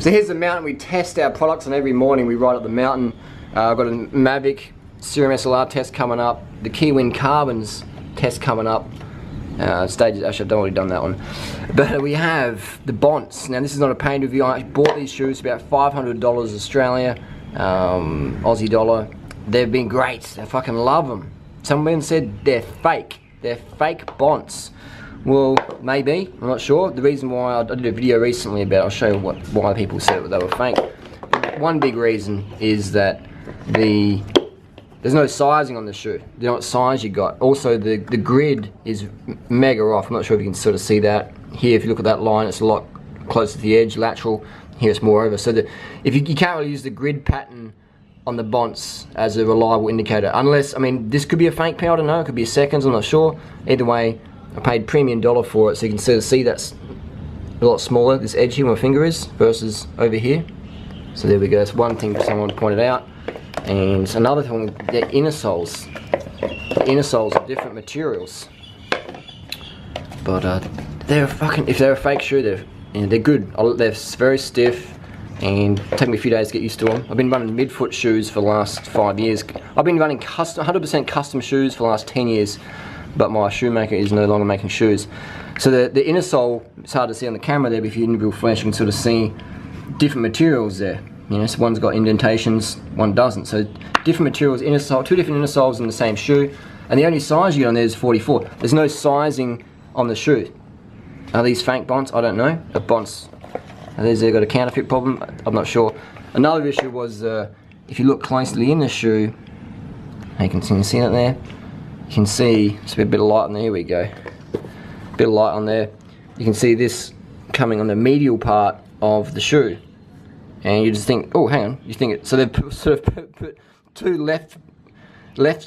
So here's the mountain we test our products on every morning. We ride up the mountain. I've got a Mavic Serum SLR test coming up. The Kiwin Carbons test coming up. Stages, actually I've already done that one. But we have the Bonts. Now this is not a paid review. I bought these shoes for about $500 Australia, Aussie dollar. They've been great. I fucking love them. Someone said they're fake. They're fake Bonts. Well, maybe. I'm not sure. The reason why I did a video recently about it, I'll show you why people said they were fake. One big reason is that there's no sizing on the shoe. You know what size you got. Also, the grid is mega off. I'm not sure if you can sort of see that. Here, if you look at that line, it's a lot closer to the edge, lateral. Here it's more over. So if you can't really use the grid pattern on the Bonts as a reliable indicator. Unless, I mean, this could be a fake pair, I don't know. It could be a seconds, I'm not sure. Either way, I paid premium dollar for it, so you can sort of see that's a lot smaller, this edge here where my finger is, versus over here. So there we go, that's one thing someone pointed out. And another thing, the inner soles. The inner soles are different materials. But they're fucking, if they're a fake shoe, they're good. They're very stiff, and it took me a few days to get used to them. I've been running midfoot shoes for the last 5 years. I've been running 100% custom shoes for the last 10 years, but my shoemaker is no longer making shoes. So the inner sole, it's hard to see on the camera there, but if you're in real flesh, you can sort of see different materials there. You know, so one's got indentations, one doesn't. So different materials, inner sole, two different inner soles in the same shoe, and the only size you get on there is 44. There's no sizing on the shoe. Are these fake Bonts? I don't know. The Bonts, they've got a counterfeit problem. I'm not sure. Another issue was if you look closely in the shoe, you can see that there. You can see it's a bit of light on there. Here we go. Bit of light on there. You can see this coming on the medial part of the shoe, and you just think, oh, hang on. You think it. So they've sort of put two left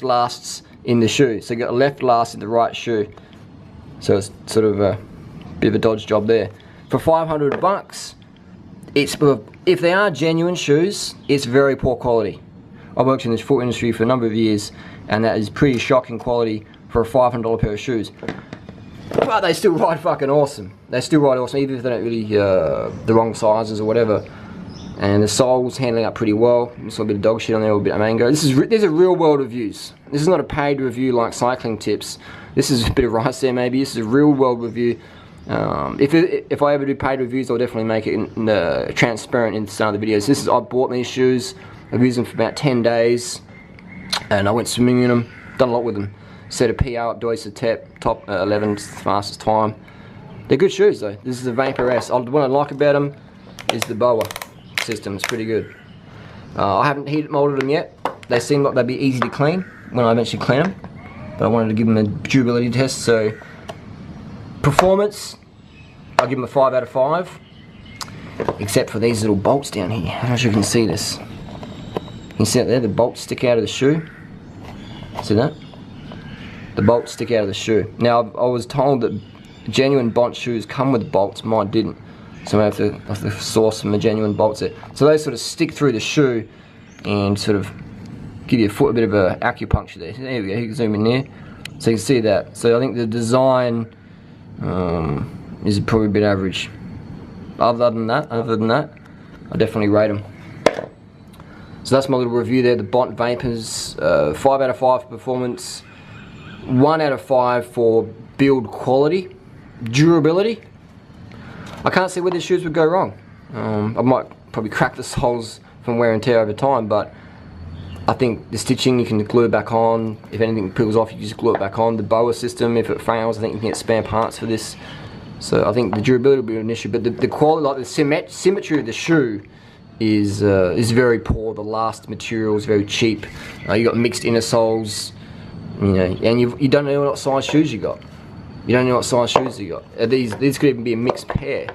lasts in the shoe. So you got a left last in the right shoe. So it's sort of a bit of a dodge job there. For $500, it's, if they are genuine shoes, it's very poor quality. I've worked in this foot industry for a number of years, and that is pretty shocking quality for a $500 pair of shoes. But they still ride fucking awesome. They still ride awesome, even if they don't really the wrong sizes or whatever. And the sole's handling up pretty well. There's a little bit of dog shit on there, a little bit of mango. These are real world reviews. This is not a paid review like cycling tips. This is a bit of rice there maybe. This is a real world review. If I ever do paid reviews, I'll definitely make it transparent in some of the videos. I bought these shoes. I've used them for about 10 days, and I went swimming in them. Done a lot with them. Set a PR up Deutsche top 11th fastest time. They're good shoes though. This is the Vapor S. What I like about them is the boa system. It's pretty good. I haven't heat molded them yet. They seem like they'd be easy to clean when I eventually clean them, but I wanted to give them a durability test. So performance, I'll give them a 5 out of 5, except for these little bolts down here. I don't know if you can see this. You can see that there, the bolts stick out of the shoe. See that? The bolts stick out of the shoe. Now, I was told that genuine Bont shoes come with bolts, mine didn't. So I have to source some genuine bolts there. So they sort of stick through the shoe and sort of give your foot a bit of a acupuncture there. There we go, you can zoom in there. So you can see that. So I think the design is probably a bit average. Other than that, I definitely rate them. So that's my little review there, the Bont Vapors. 5 out of 5 for performance, 1 out of 5 for build quality, durability. I can't see where these shoes would go wrong. I might probably crack the soles from wear and tear over time, but I think the stitching you can glue it back on. If anything peels off, you can just glue it back on. The boa system, if it fails, I think you can get spare parts for this. So I think the durability will be an issue, but the quality, like the symmetry of the shoe is very poor. The last material is very cheap. You got mixed inner soles, you know, and you don't know what size shoes you got. You don't know what size shoes you got. These could even be a mixed pair.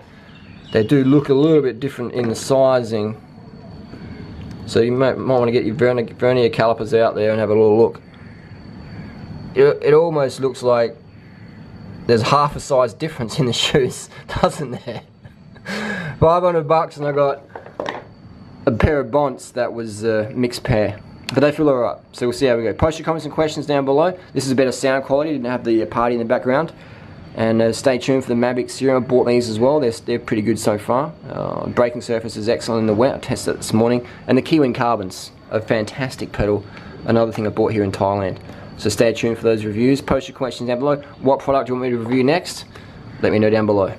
They do look a little bit different in the sizing. So you might want to get your vernier calipers out there and have a little look. It almost looks like there's half a size difference in the shoes, doesn't there? $500 and I got a pair of Bonts that was a mixed pair. But they feel alright, so we'll see how we go. Post your comments and questions down below. This is a better sound quality, didn't have the party in the background. And stay tuned for the Mavic Serum. I bought these as well. They're pretty good so far. Braking surface is excellent in the wet. I tested it this morning. And the Kiwin Carbons, a fantastic pedal. Another thing I bought here in Thailand. So stay tuned for those reviews. Post your questions down below. What product do you want me to review next? Let me know down below.